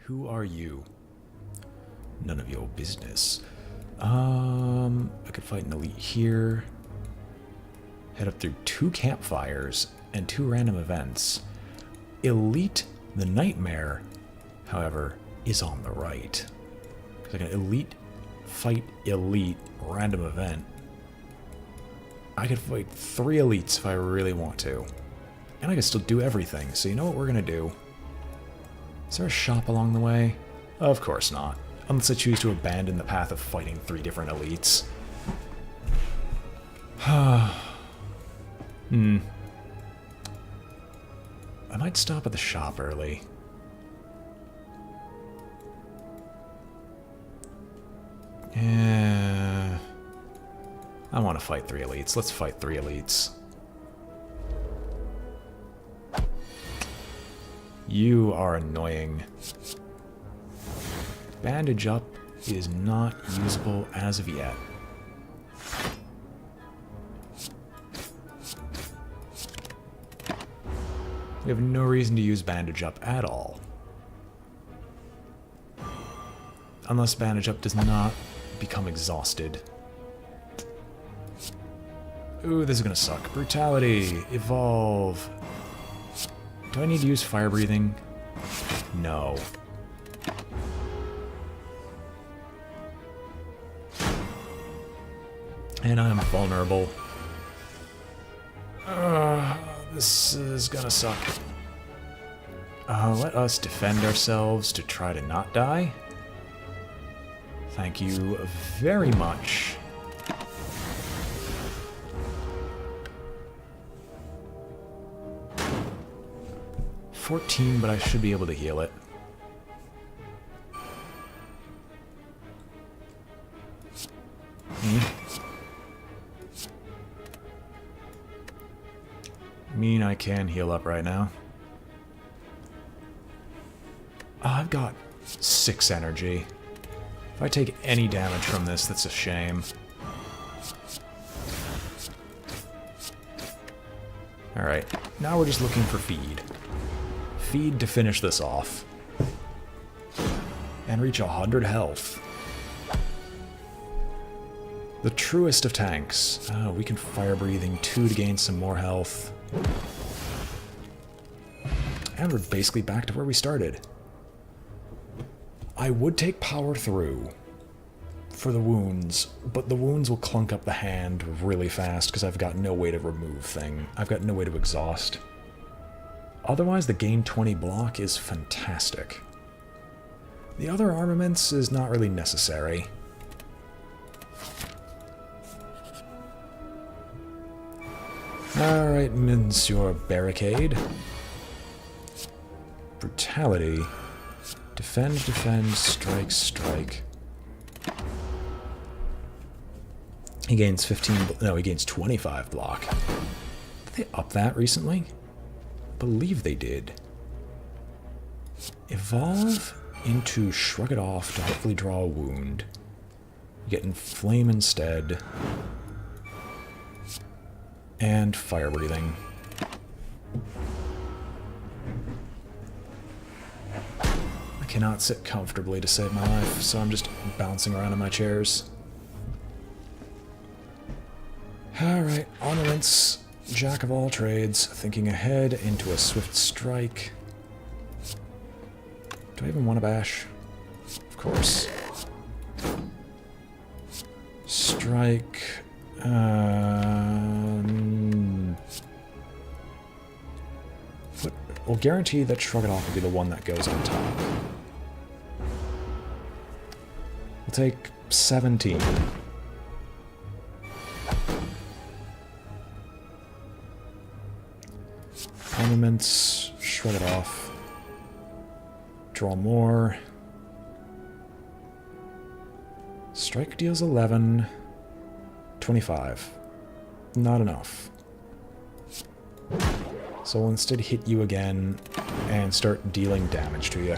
Who are you? None of your business. I could fight an elite here. Head up through 2 campfires and 2 random events. Elite the Nightmare, however, is on the right. It's like an elite fight elite random event. I could fight 3 elites if I really want to. And I can still do everything, so you know what we're gonna do? Is there a shop along the way? Of course not. Unless I choose to abandon the path of fighting 3 different elites. I might stop at the shop early. Yeah. I want to fight 3 elites. Let's fight 3 elites. You are annoying. Bandage up is not usable as of yet. We have no reason to use bandage up at all. Unless bandage up does not become exhausted. Ooh, this is gonna suck. Brutality. Evolve. Do I need to use fire breathing? No. And I'm vulnerable. This is gonna suck. Let us defend ourselves to try to not die. Thank you very much. $14, but I should be able to heal it. Mean I can heal up right now. I've got 6 energy. If I take any damage from this, that's a shame. Alright, now we're just looking for feed. Feed to finish this off. And reach 100 health. The truest of tanks. We can fire breathing 2 to gain some more health. And we're basically back to where we started. I would take power through for the wounds, but the wounds will clunk up the hand really fast because I've got no way to remove thing. I've got no way to exhaust. Otherwise, the gain 20 block is fantastic. The other armaments is not really necessary. Alright, Monsieur Barricade. Brutality. Defend, defend, strike, strike. He gains 15... No, he gains 25 block. Did they up that recently? I believe they did. Evolve into Shrug It Off to hopefully draw a wound. You get Inflame instead. And fire breathing. I cannot sit comfortably to save my life, so I'm just bouncing around in my chairs. Alright, armaments. Jack of all trades. Thinking ahead into a swift strike. Do I even want to bash? Of course. Strike. We'll guarantee that Shrug It Off will be the one that goes on top. We'll take 17. Armaments, Shrug It Off. Draw more. Strike deals 11. 25. Not enough. So we'll instead hit you again and start dealing damage to you.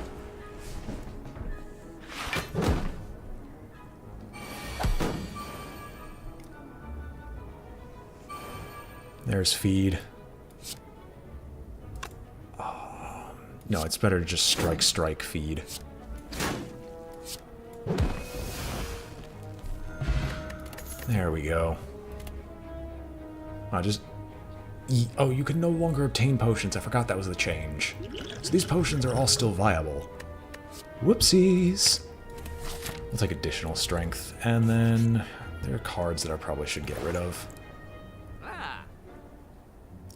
There's feed. No, it's better to just strike, strike, feed. There we go. Oh, you can no longer obtain potions. I forgot that was the change. So these potions are all still viable. Whoopsies! We'll take additional strength. And then there are cards that I probably should get rid of.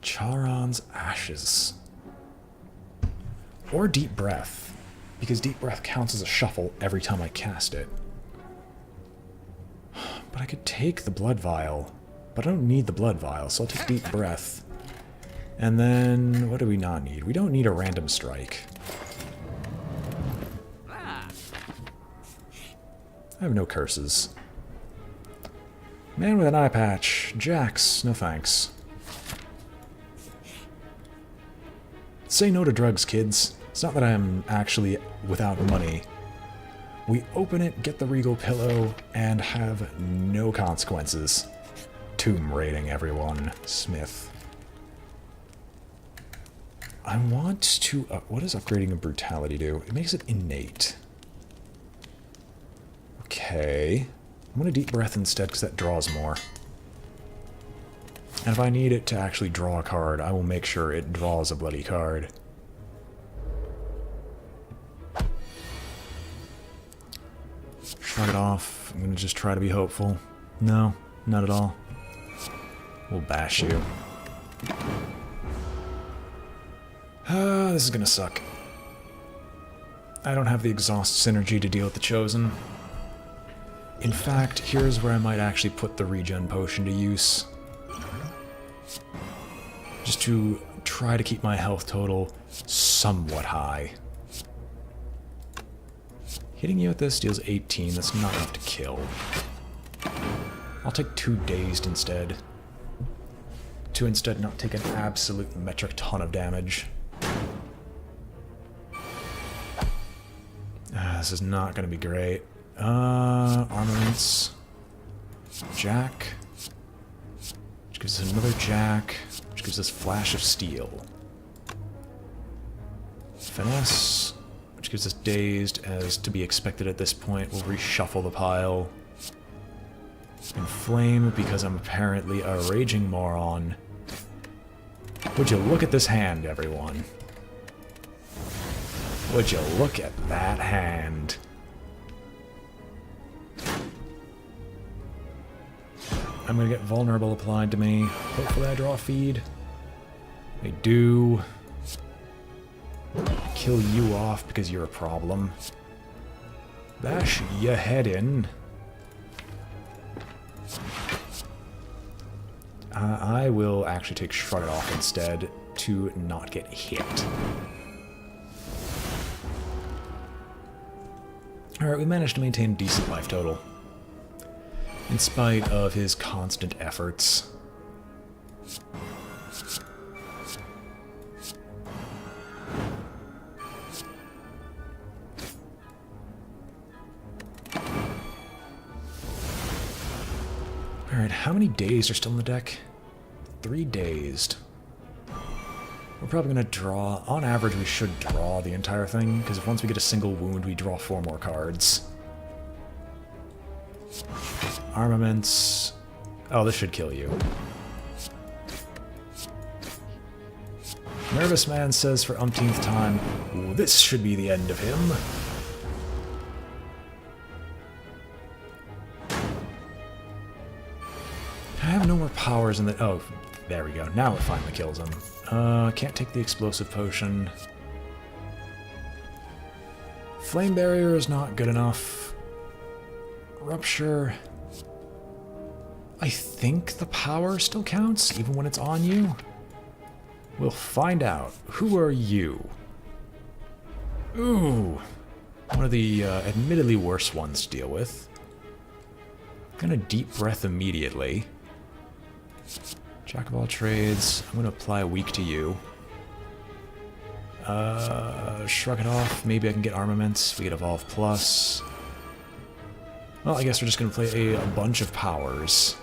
Charon's Ashes. Or Deep Breath. Because Deep Breath counts as a shuffle every time I cast it. But I could take the Blood Vial. But I don't need the Blood Vial, so I'll take Deep Breath. And then, what do we not need? We don't need a Random Strike. I have no curses. Man with an eye patch. Jax, no thanks. Say no to drugs, kids. It's not that I'm actually without money. We open it, get the Regal Pillow, and have no consequences. Tomb raiding, everyone. Smith. I want to... what does upgrading a Brutality do? It makes it innate. Okay. I'm going to Deep Breath instead because that draws more. And if I need it to actually draw a card, I will make sure it draws a bloody card. Shrug it off. I'm going to just try to be hopeful. No, not at all. We'll bash you. This is gonna suck. I don't have the exhaust synergy to deal with the Chosen. In fact, here's where I might actually put the regen potion to use. Just to try to keep my health total somewhat high. Hitting you with this deals 18, that's not enough to kill. I'll take 2 dazed instead. To instead not take an absolute metric ton of damage. This is not going to be great. Armaments. Jack. Which gives us another Jack. Which gives us Flash of Steel. Finesse. Which gives us Dazed, as to be expected at this point. We'll reshuffle the pile. Inflame, because I'm apparently a raging moron. Would you look at this hand, everyone? Would you look at that hand? I'm gonna get vulnerable applied to me. Hopefully I draw a feed. I do. Kill you off because you're a problem. Bash your head in. I will actually take Shrug It Off instead to not get hit. Alright, we managed to maintain a decent life total. In spite of his constant efforts. Alright, how many dazed are still in the deck? 3 dazed. We're probably going to draw... On average, we should draw the entire thing, because if once we get a single wound, we draw 4 more cards. Armaments... Oh, this should kill you. Nervous Man says for umpteenth time, this should be the end of him. I have no more powers in the... Oh, there we go. Now it finally kills him. Can't take the explosive potion. Flame barrier is not good enough. Rupture... I think the power still counts, even when it's on you. We'll find out. Who are you? Ooh. One of the admittedly worse ones to deal with. Gonna Deep Breath immediately. Jack of all trades. I'm gonna apply Weak to you. Shrug it off. Maybe I can get armaments. We get Evolve Plus. Well, I guess we're just gonna play a bunch of powers.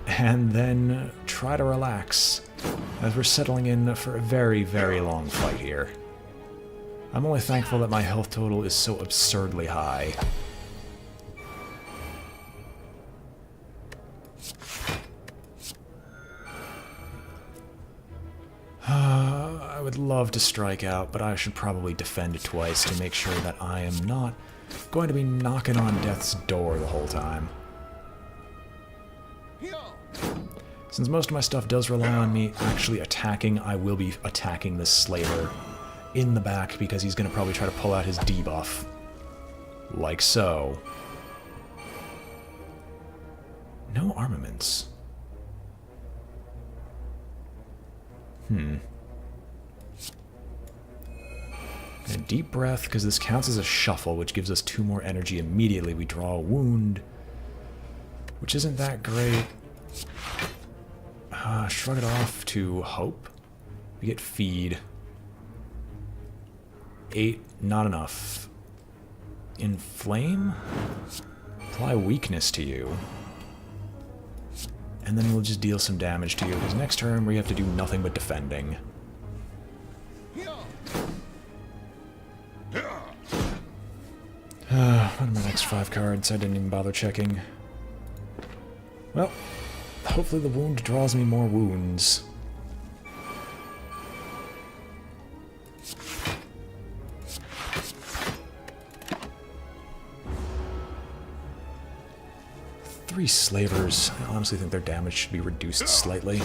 And then try to relax, as we're settling in for a very, very long fight here. I'm only thankful that my health total is so absurdly high. I would love to strike out, but I should probably defend twice to make sure that I am not going to be knocking on death's door the whole time. Since most of my stuff does rely on me actually attacking, I will be attacking this slaver in the back because he's going to probably try to pull out his debuff. Like so. No armaments. A deep breath, because this counts as a shuffle, which gives us 2 more energy immediately. We draw a wound, which isn't that great. Shrug it off to hope. We get feed. 8, not enough. Inflame? Apply weakness to you. And then we'll just deal some damage to you, because next turn we have to do nothing but defending. What are my next 5 cards? I didn't even bother checking. Well, hopefully the wound draws me more wounds. Three slavers. I honestly think their damage should be reduced slightly.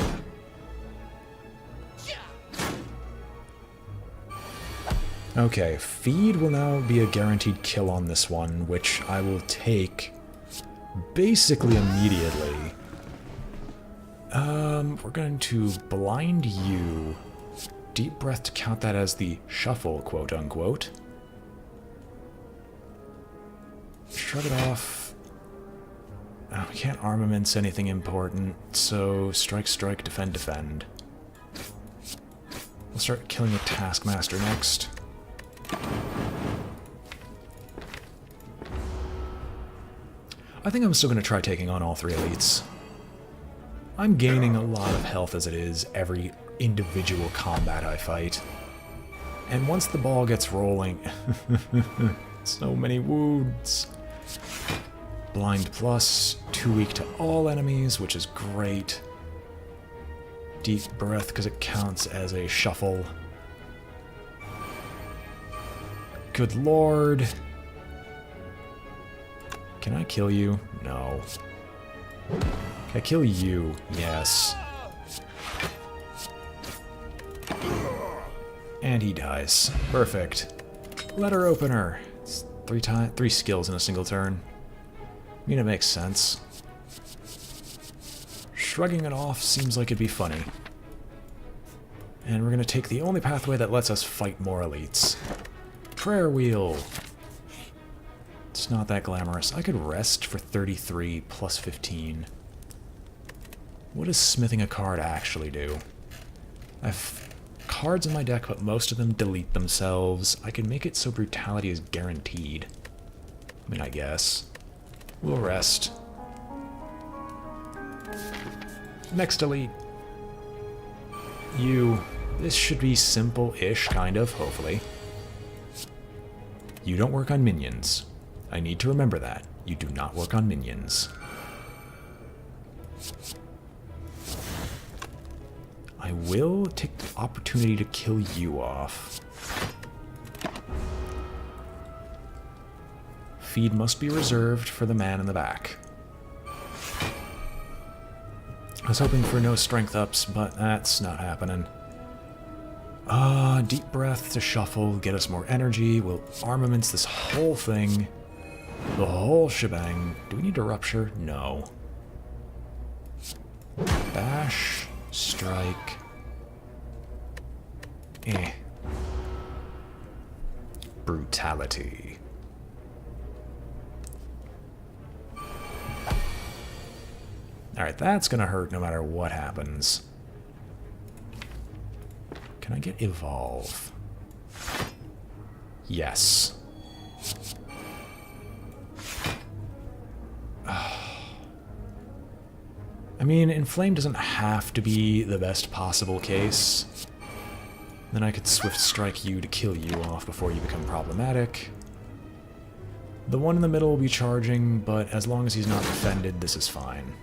Okay, feed will now be a guaranteed kill on this one, which I will take basically immediately. We're going to blind you. Deep breath to count that as the shuffle, quote unquote. Shrug it off. We can't armaments anything important, so strike, strike, defend, defend. We'll start killing the Taskmaster next. I think I'm still going to try taking on all 3 elites. I'm gaining a lot of health as it is every individual combat I fight. And once the ball gets rolling... so many wounds. Blind plus, 2 weak to all enemies, which is great. Deep breath, because it counts as a shuffle. Good lord. Can I kill you? No. Can I kill you? Yes. And he dies. Perfect. Letter opener. It's 3 skills in a single turn. I mean, it makes sense. Shrugging it off seems like it'd be funny. And we're gonna take the only pathway that lets us fight more elites. Prayer wheel. It's not that glamorous. I could rest for 33 plus 15. What does smithing a card actually do? I have cards in my deck, but most of them delete themselves. I can make it so brutality is guaranteed. I mean, I guess. We'll rest. Next elite. You. This should be simple-ish, kind of, hopefully. You don't work on minions. I need to remember that. You do not work on minions. I will take the opportunity to kill you off. Feed must be reserved for the man in the back. I was hoping for no strength ups, but that's not happening. Deep breath to shuffle, get us more energy. We'll armaments this whole thing. The whole shebang. Do we need to rupture? No. Bash. Strike. Brutality. Alright, that's gonna hurt no matter what happens. Can I get evolve? Yes. I mean, Inflame doesn't have to be the best possible case. Then I could Swift Strike you to kill you off before you become problematic. The one in the middle will be charging, but as long as he's not defended, this is fine.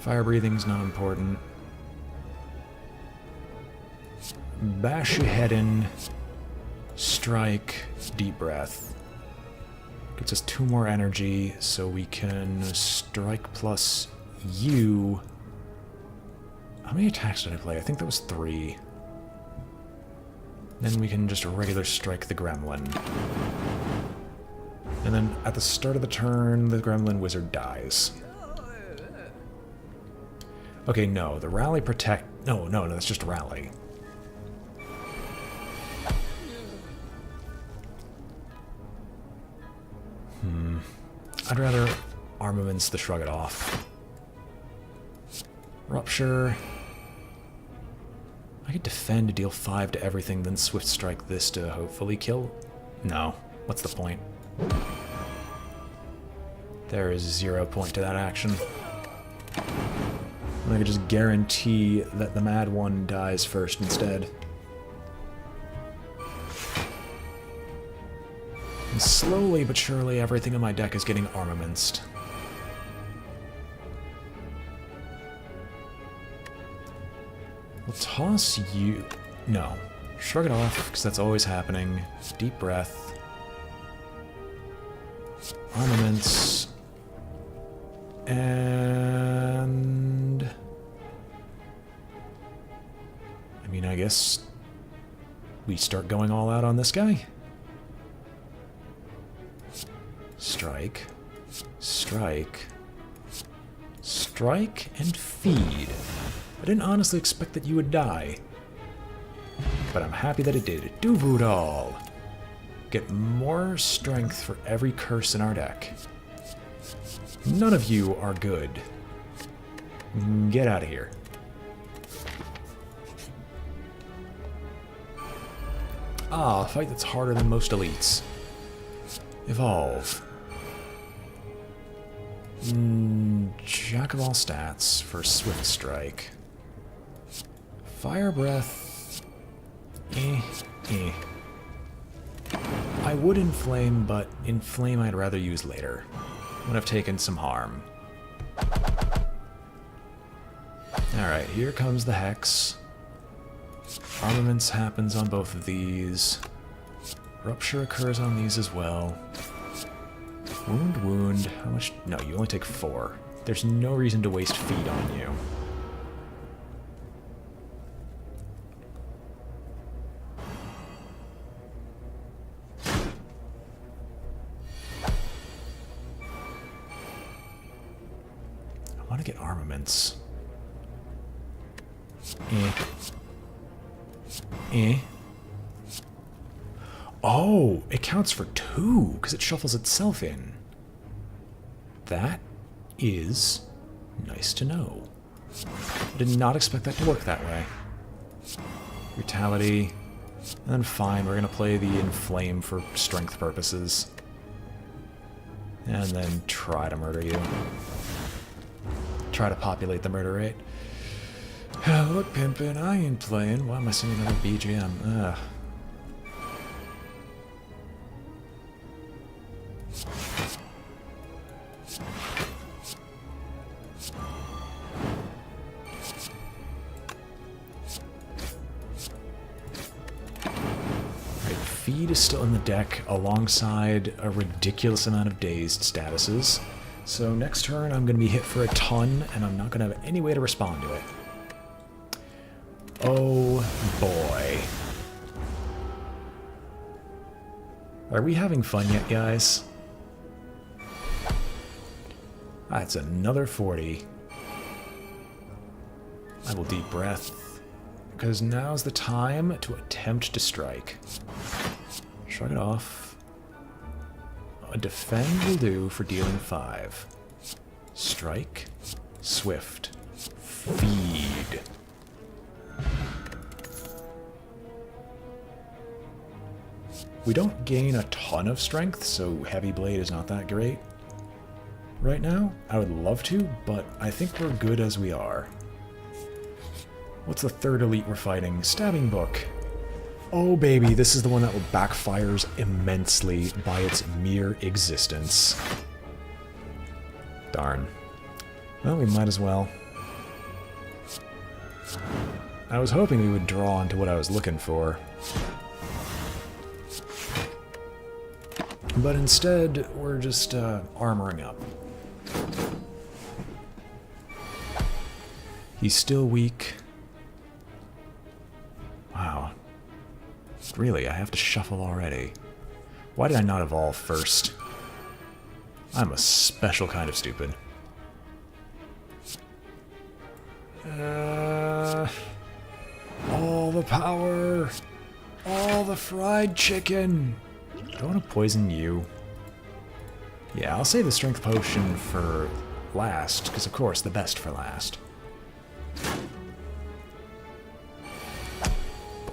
Fire breathing's not important. Bash your head in. Strike. Deep breath. Gets us 2 more energy, so we can strike plus you. How many attacks did I play? I think that was 3. Then we can just regular strike the gremlin. And then at the start of the turn, the gremlin wizard dies. Okay, no, the rally protect... No, that's just rally. I'd rather armaments to shrug it off. Rupture. I could defend to deal 5 to everything, then swift strike this to hopefully kill. No. What's the point? There is 0 point to that action. And I could just guarantee that the mad one dies first instead. And slowly but surely everything in my deck is getting armamentsed. We'll toss you... No. Shrug it off, because that's always happening. Deep breath. Armaments. And... I mean, I guess we start going all out on this guy. Strike. Strike. Strike and feed. I didn't honestly expect that you would die. But I'm happy that it did. Do Voodoo. Get more strength for every curse in our deck. None of you are good. Get out of here. Ah, a fight that's harder than most elites. Evolve. Jack of all stats for Swift Strike. Fire Breath. I would Inflame, but Inflame I'd rather use later, when I've taken some harm. Alright, here comes the Hex. Armaments happens on both of these. Rupture occurs on these as well. Wound. How much? No, you only take 4. There's no reason to waste feed on you. I want to get armaments. Oh, it counts for 2, because it shuffles itself in. That is nice to know. I did not expect that to work that way. Brutality. And then fine, we're going to play the Inflame for strength purposes. And then try to murder you. Try to populate the murder rate. Look, Pimpin', I ain't playing. Why am I singing another BGM? Ugh. Feed is still in the deck alongside a ridiculous amount of dazed statuses. So next turn I'm going to be hit for a ton and I'm not going to have any way to respond to it. Oh boy. Are we having fun yet, guys? That's another 40. I will deep breath, because now's the time to attempt to strike. Shrug it off. A defend will do for dealing 5. Strike. Swift. Feed. We don't gain a ton of strength, so Heavy Blade is not that great right now. I would love to, but I think we're good as we are. What's the third elite we're fighting? Stabbing Book. Oh baby, this is the one that backfires immensely by its mere existence. Darn. Well, we might as well. I was hoping we would draw into what I was looking for. But instead, we're just armoring up. He's still weak. Wow. Really, I have to shuffle already. Why did I not evolve first? I'm a special kind of stupid. All the power! All the fried chicken! Do I want to poison you? Yeah, I'll save the strength potion for last, because of course, the best for last.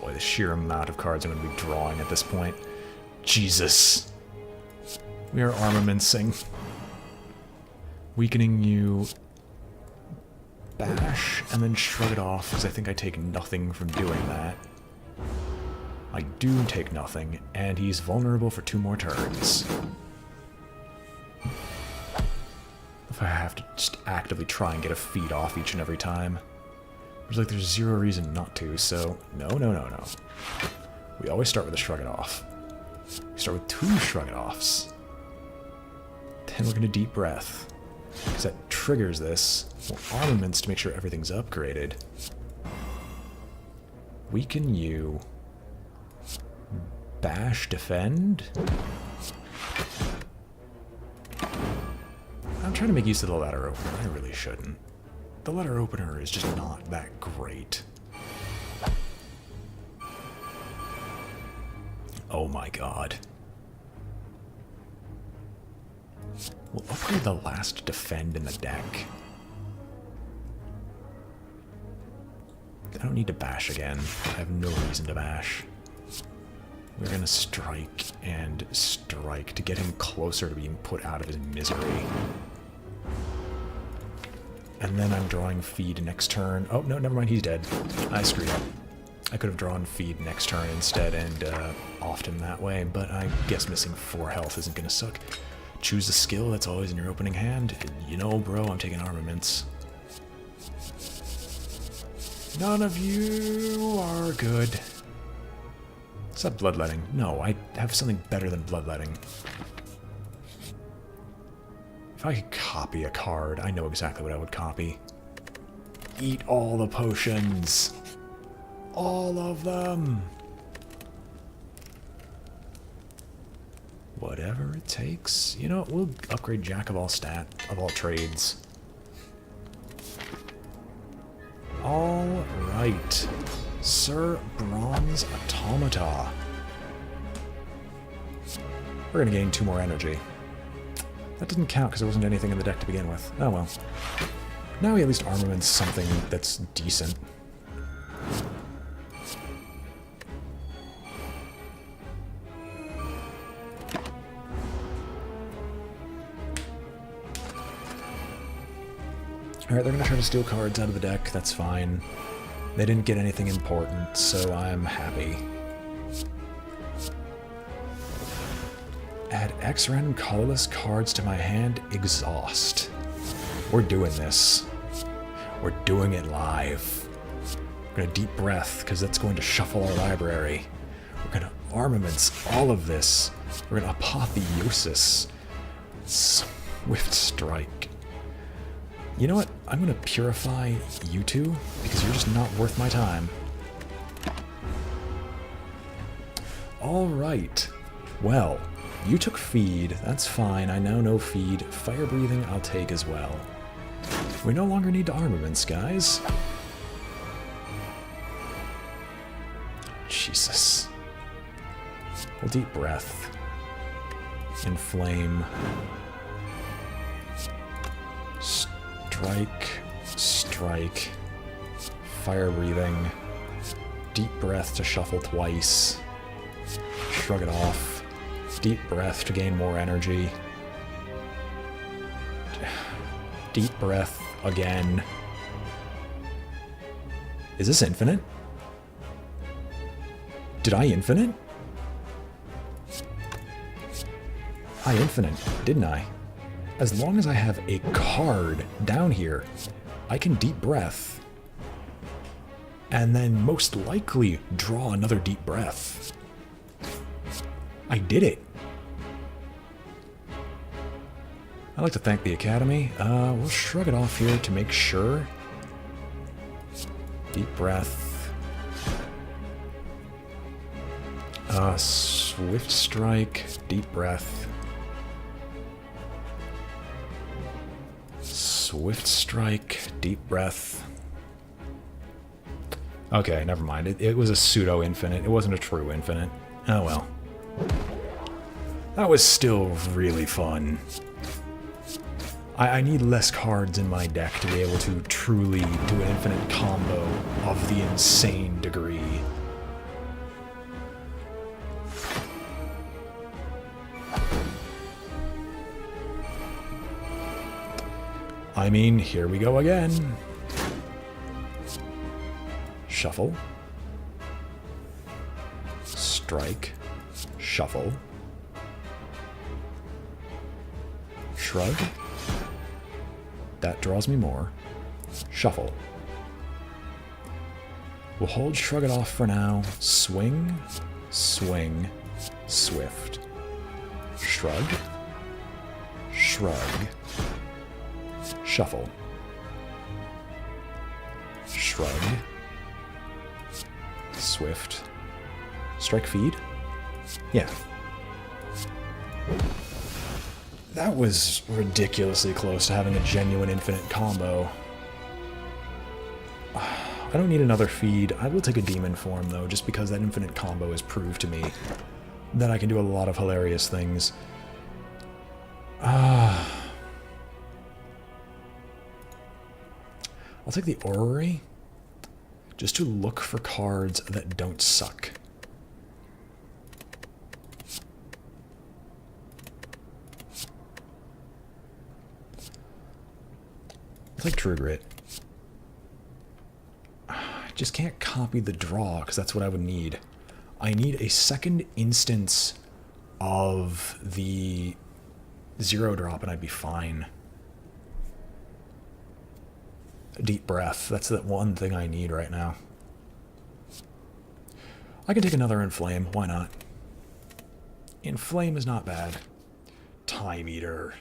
Boy, the sheer amount of cards I'm going to be drawing at this point. Jesus. We are armamentsing. Weakening you. Bash, and then shrug it off, because I think I take nothing from doing that. I do take nothing, and he's vulnerable for 2 more turns. If I have to just actively try and get a feed off each and every time. It's like there's zero reason not to, so no, no, no, no. We always start with a shrug it off. We start with 2 shrug it offs. Then we're going to deep breath. Because that triggers this. We'll armaments to make sure everything's upgraded. Weaken you. Bash, defend. I'm trying to make use of the letter opener. I really shouldn't. The letter opener is just not that great. Oh my god. We'll upgrade the last defend in the deck. I don't need to bash again. I have no reason to bash. We're gonna strike and strike to get him closer to being put out of his misery. And then I'm drawing feed next turn. Oh, no, never mind, he's dead. I screwed up. I could have drawn feed next turn instead and offed him that way, but I guess missing 4 health isn't gonna suck. Choose a skill that's always in your opening hand. You know, bro, I'm taking armaments. None of you are good. Is that bloodletting? No, I have something better than bloodletting. If I could copy a card, I know exactly what I would copy. Eat all the potions. All of them. Whatever it takes. You know what? We'll upgrade Jack of all trades. All right. Sir Bronze Automata. We're going to gain 2 more energy. That didn't count because there wasn't anything in the deck to begin with. Oh well. Now we at least armament something that's decent. Alright, they're going to try to steal cards out of the deck. That's fine. They didn't get anything important, so I'm happy. Add X random colorless cards to my hand. Exhaust. We're doing this. We're doing it live. We're going to deep breath, because that's going to shuffle our library. We're going to armaments all of this. We're going to apotheosis. Swift strike. You know what? I'm going to purify you 2, because you're just not worth my time. Alright. Well, you took feed. That's fine. I now know feed. Fire breathing I'll take as well. We no longer need to armaments, guys. Jesus. Well, deep breath. Inflame. Strike. Strike. Fire breathing. Deep breath to shuffle twice. Shrug it off. Deep breath to gain more energy. Deep breath again. Is this infinite? Did I infinite? I infinite, didn't I? As long as I have a card down here, I can deep breath. and then most likely draw another deep breath. I did it. I'd like to thank the Academy. We'll shrug it off here to make sure. Deep breath. Swift strike, deep breath. Swift strike, deep breath. Okay, never mind. It was a pseudo-infinite. It wasn't a true infinite. Oh well. That was still really fun. I need less cards in my deck to be able to truly do an infinite combo of the insane degree. I mean, here we go again. Shuffle. Strike. Shuffle. Shrug. That draws me more. Shuffle. We'll hold Shrug It Off for now. Swing. Swing. Swift. Shrug. Shrug. Shuffle. Shrug. Swift. Strike feed? Yeah. That was ridiculously close to having a genuine infinite combo. I don't need another feed. I will take a demon form, though, just because that infinite combo has proved to me that I can do a lot of hilarious things. I'll take the Orrery, just to look for cards that don't suck. I'll take True Grit. I just can't copy the draw, because that's what I would need. I need a second instance of the 0-drop, and I'd be fine. Deep breath. That's the one thing I need right now. I can take another Inflame. Why not? Inflame is not bad. Time Eater.